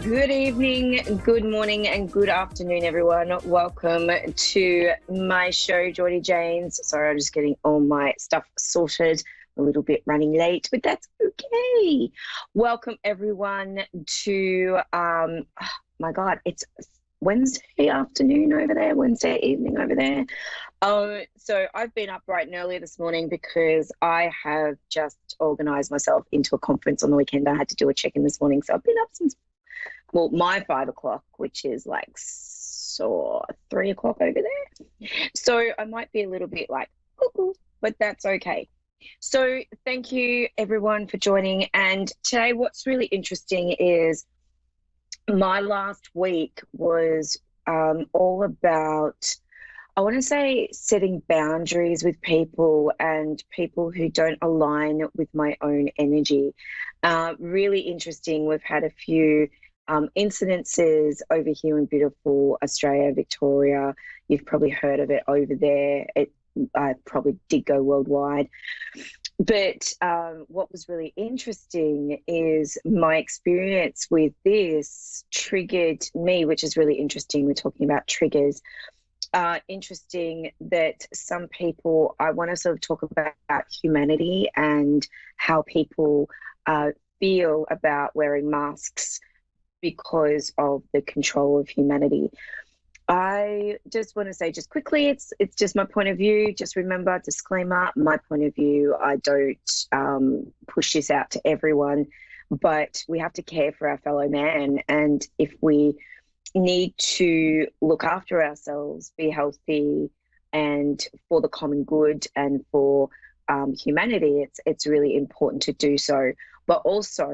Good evening, good morning, and good afternoon, everyone. Welcome to my show, Jordie James. Sorry, I'm just getting all my stuff sorted. A little bit running late, but that's okay. Welcome, everyone, to, my God, it's Wednesday afternoon over there, Wednesday evening over there. So I've been up bright and early this morning because I have just organised myself into a conference on the weekend. I had to do a check-in this morning, so I've been up since my 5 o'clock, which is like 3 o'clock over there. So I might be a little bit like, cuckoo, but that's okay. So thank you everyone for joining. And today what's really interesting is my last week was all about, I want to say, setting boundaries with people and people who don't align with my own energy. Really interesting. We've had a few incidences over here in beautiful Australia, Victoria. You've probably heard of it over there. I probably did go worldwide. But what was really interesting is my experience with this triggered me, which is really interesting. We're talking about triggers. Interesting that some people, I want to sort of talk about humanity and how people feel about wearing masks because of the control of humanity. I just want to say just quickly, it's just my point of view. Just remember, disclaimer, my point of view. I don't push this out to everyone, but we have to care for our fellow man. And if we need to look after ourselves, be healthy, and for the common good and for humanity, it's really important to do so. But also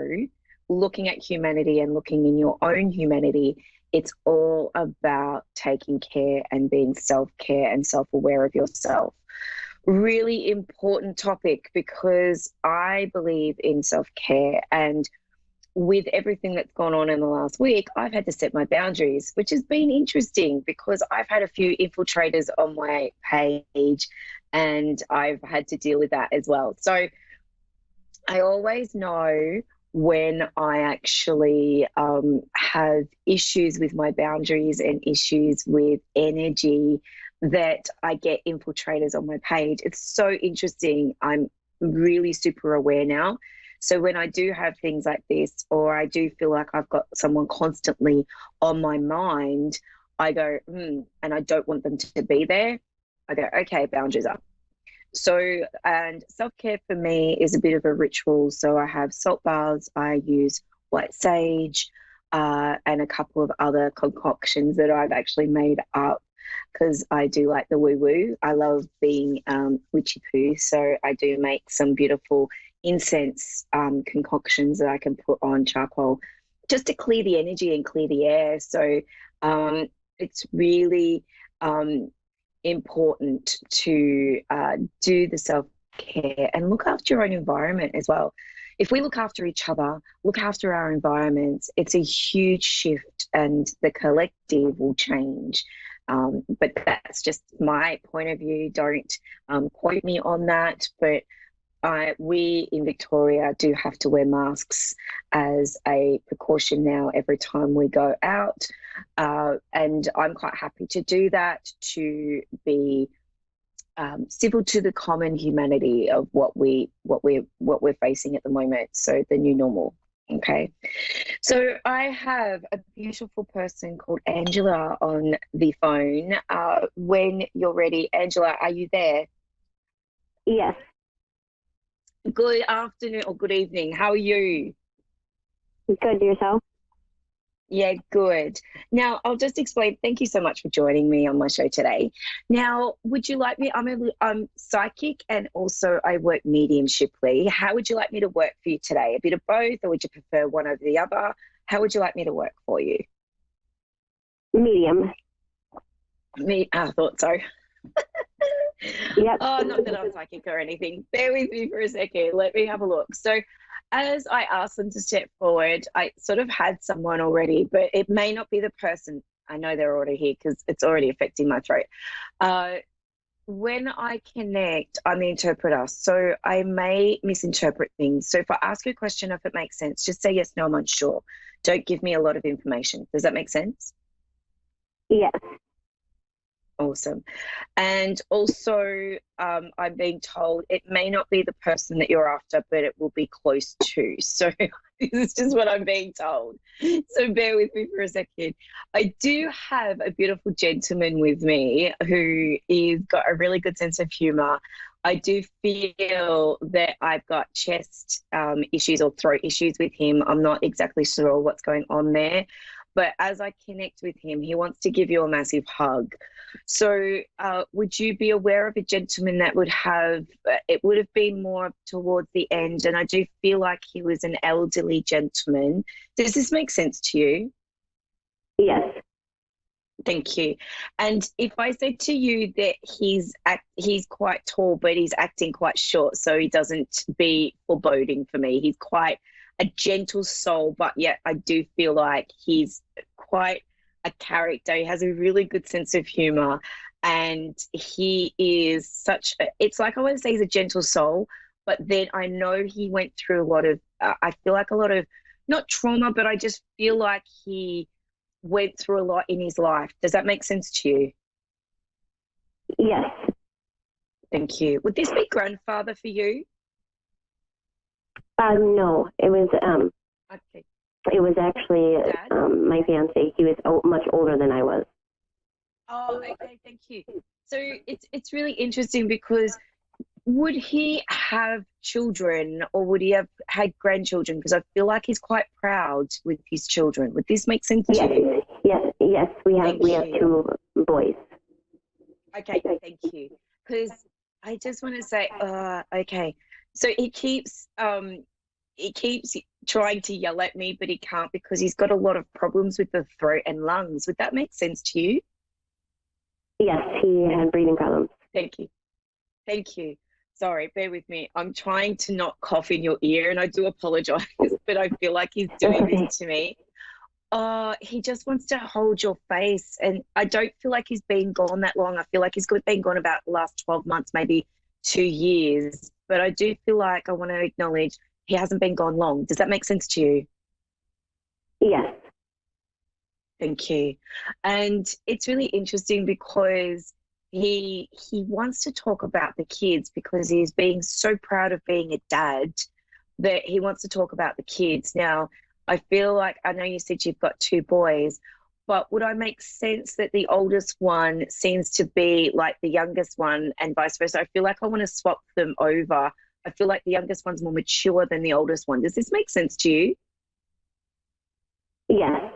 looking at humanity and looking in your own humanity, it's all about taking care and being self-care and self-aware of yourself. Really important topic because I believe in self-care, and with everything that's gone on in the last week, I've had to set my boundaries, which has been interesting because I've had a few infiltrators on my page and I've had to deal with that as well. So I always know when I actually have issues with my boundaries and issues with energy that I get infiltrators on my page. It's so interesting. I'm really super aware now. So when I do have things like this, or I do feel like I've got someone constantly on my mind, I go, and I don't want them to be there. I go, okay, boundaries up. So, and self-care for me is a bit of a ritual. So I have salt baths, I use white sage, and a couple of other concoctions that I've actually made up because I do like the woo-woo. I love being witchy-poo, so I do make some beautiful incense concoctions that I can put on charcoal just to clear the energy and clear the air. So it's really important to do the self-care and look after your own environment as well. If we look after each other, look after our environments, it's a huge shift and the collective will change. But that's just my point of view. Don't quote me on that, but we in Victoria do have to wear masks as a precaution now every time we go out, and I'm quite happy to do that to be civil to the common humanity of what we're facing at the moment. So the new normal. Okay, so I have a beautiful person called Angela on the phone. When you're ready, Angela, are you there? Yes. Good afternoon or good evening. How are you? Good. Yourself? Yeah, good. Now, I'll just explain. Thank you so much for joining me on my show today. Now, would you like me? I'm psychic and also I work mediumshiply. How would you like me to work for you today? A bit of both, or would you prefer one over the other? How would you like me to work for you? Medium. I thought so. Yep. Oh, not that I'm psychic or anything. Bear with me for a second. Let me have a look. So as I asked them to step forward, I sort of had someone already, but it may not be the person. I know they're already here because it's already affecting my throat. When I connect, I'm the interpreter, so I may misinterpret things. So if I ask you a question, if it makes sense, just say yes, no, I'm unsure. don't give me a lot of information. Does that make sense? Yes. Awesome. And also, I'm being told it may not be the person that you're after, but it will be close to. So this is just what I'm being told. So bear with me for a second. I do have a beautiful gentleman with me who is got a really good sense of humor. I do feel that I've got chest issues or throat issues with him. I'm not exactly sure what's going on there. But as I connect with him, he wants to give you a massive hug. So, would you be aware of a gentleman that would have, it would have been more towards the end, and I do feel like he was an elderly gentleman. Does this make sense to you? Yes. Thank you. And if I said to you that he's quite tall, but he's acting quite short, so he doesn't be foreboding for me. He's quite a gentle soul, but yet I do feel like he's quite a character. He has a really good sense of humor, and he is it's like I want to say he's a gentle soul, but then I know he went through a lot of, I feel like a lot of, not trauma, but I just feel like he went through a lot in his life. Does that make sense to you? Yes. Thank you. Would this be grandfather for you? No, Okay. it was actually my fiance. He was much older than I was. Oh, okay. Thank you. So it's really interesting because would he have children or would he have had grandchildren? Because I feel like he's quite proud with his children. Would this make sense to you? Yes. We have two boys. Okay, thank you. Because I just want to say, okay. So he keeps trying to yell at me, but he can't because he's got a lot of problems with the throat and lungs. Would that make sense to you? Yes, he had breathing problems. Thank you. Thank you. Sorry, bear with me. I'm trying to not cough in your ear, and I do apologize, but I feel like he's doing this to me. He just wants to hold your face, and I don't feel like he's been gone that long. I feel like he's been gone about the last 12 months, maybe 2 years, but I do feel like I want to acknowledge he hasn't been gone long. Does that make sense to you? Yes. Thank you. And it's really interesting because he wants to talk about the kids because he's being so proud of being a dad that he wants to talk about the kids. Now, I feel like, I know you said you've got two boys, but would I make sense that the oldest one seems to be like the youngest one and vice versa? I feel like I want to swap them over. I feel like the youngest one's more mature than the oldest one. Does this make sense to you? Yes.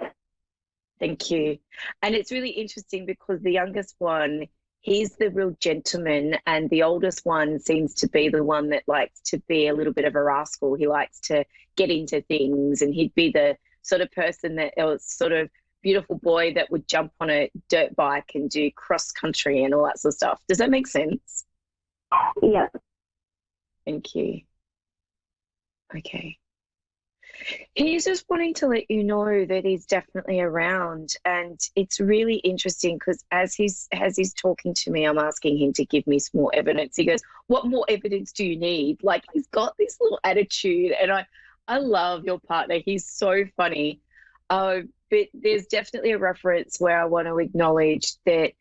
Thank you. And it's really interesting because the youngest one, he's the real gentleman, and the oldest one seems to be the one that likes to be a little bit of a rascal. He likes to get into things, and he'd be the sort of person that, or sort of beautiful boy that would jump on a dirt bike and do cross country and all that sort of stuff. Does that make sense? Yep. Thank you. Okay. He's just wanting to let you know that he's definitely around, and it's really interesting because as he's talking to me, I'm asking him to give me some more evidence. He goes, "What more evidence do you need?" Like, he's got this little attitude, and I love your partner. He's so funny. But there's definitely a reference where I want to acknowledge that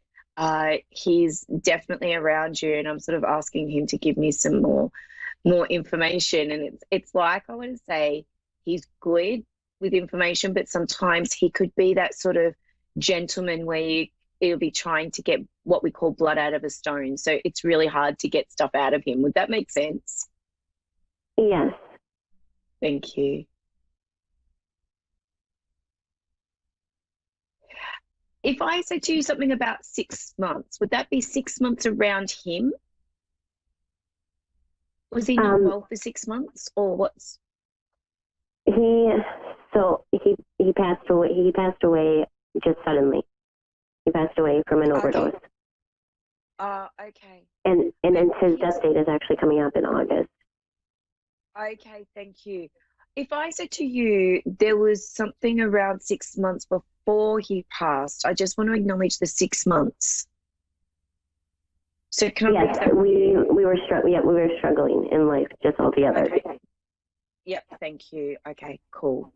he's definitely around you, and I'm sort of asking him to give me some more information, and it's like I want to say he's good with information, but sometimes he could be that sort of gentleman where he'll be trying to get what we call blood out of a stone. So it's really hard to get stuff out of him. Would that make sense? Yes. Thank you. If I said to you something about 6 months, would that be 6 months around him? Was he not well for 6 months, or what's? He passed away. He passed away just suddenly. He passed away from an overdose. Okay. And then his death date is actually coming up in August. Okay, thank you. If I said to you there was something around 6 months before he passed, I just want to acknowledge the 6 months. So can I? Yes, we were struggling in life just altogether. Okay. Yep, thank you. Okay, cool.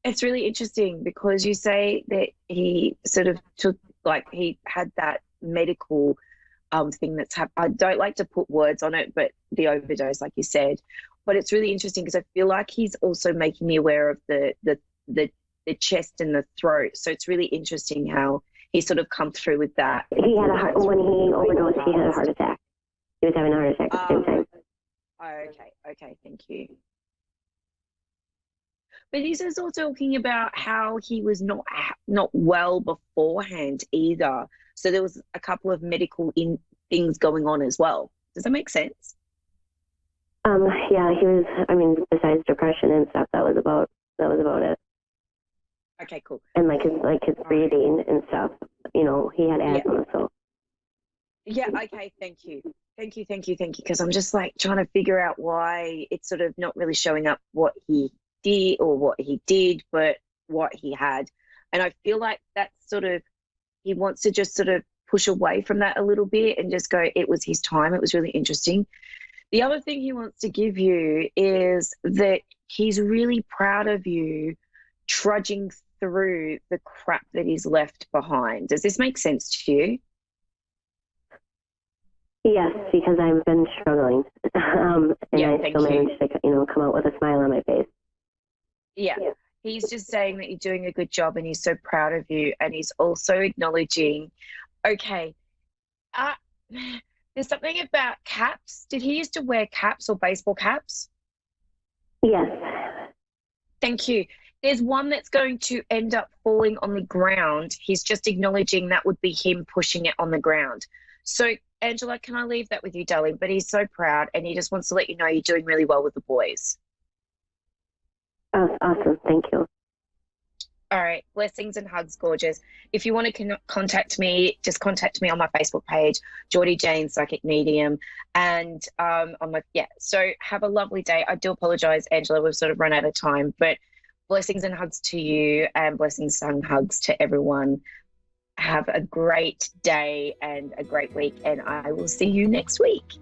It's really interesting because you say that he sort of took, like, he had that medical thing that's happened. I don't like to put words on it, but the overdose, like you said. But it's really interesting because I feel like he's also making me aware of the chest and the throat. So it's really interesting how he sort of come through with that. He had when he overdosed, he had a heart attack. He was having a heart attack at the same time. Okay, thank you. But he's also talking about how he was not well beforehand either. So there was a couple of medical things going on as well. Does that make sense? Yeah, he was. I mean, besides depression and stuff, that was about it. Okay, cool. And like his breathing and stuff. You know, he had asthma, so. Yeah. Okay. Thank you. Because I'm just like trying to figure out why it's sort of not really showing up what he did or what he did, but what he had. And I feel like that's sort of, he wants to just sort of push away from that a little bit and just go, it was his time. It was really interesting. The other thing he wants to give you is that he's really proud of you trudging through the crap that he's left behind. Does this make sense to you? Yes, because I've been struggling, and I still managed to, come out with a smile on my face. Yeah. He's just saying that you're doing a good job and he's so proud of you, and he's also acknowledging, okay, there's something about caps. Did he used to wear caps or baseball caps? Yes. Thank you. There's one that's going to end up falling on the ground. He's just acknowledging that would be him pushing it on the ground. So, Angela, can I leave that with you, darling? But he's so proud and he just wants to let you know you're doing really well with the boys. Oh, awesome. Thank you. All right. Blessings and hugs, gorgeous. If you want to contact me, just contact me on my Facebook page, Jordie Jane, Psychic Medium. And so have a lovely day. I do apologize, Angela. We've sort of run out of time, but blessings and hugs to you, and blessings and hugs to everyone. Have a great day and a great week, and I will see you next week.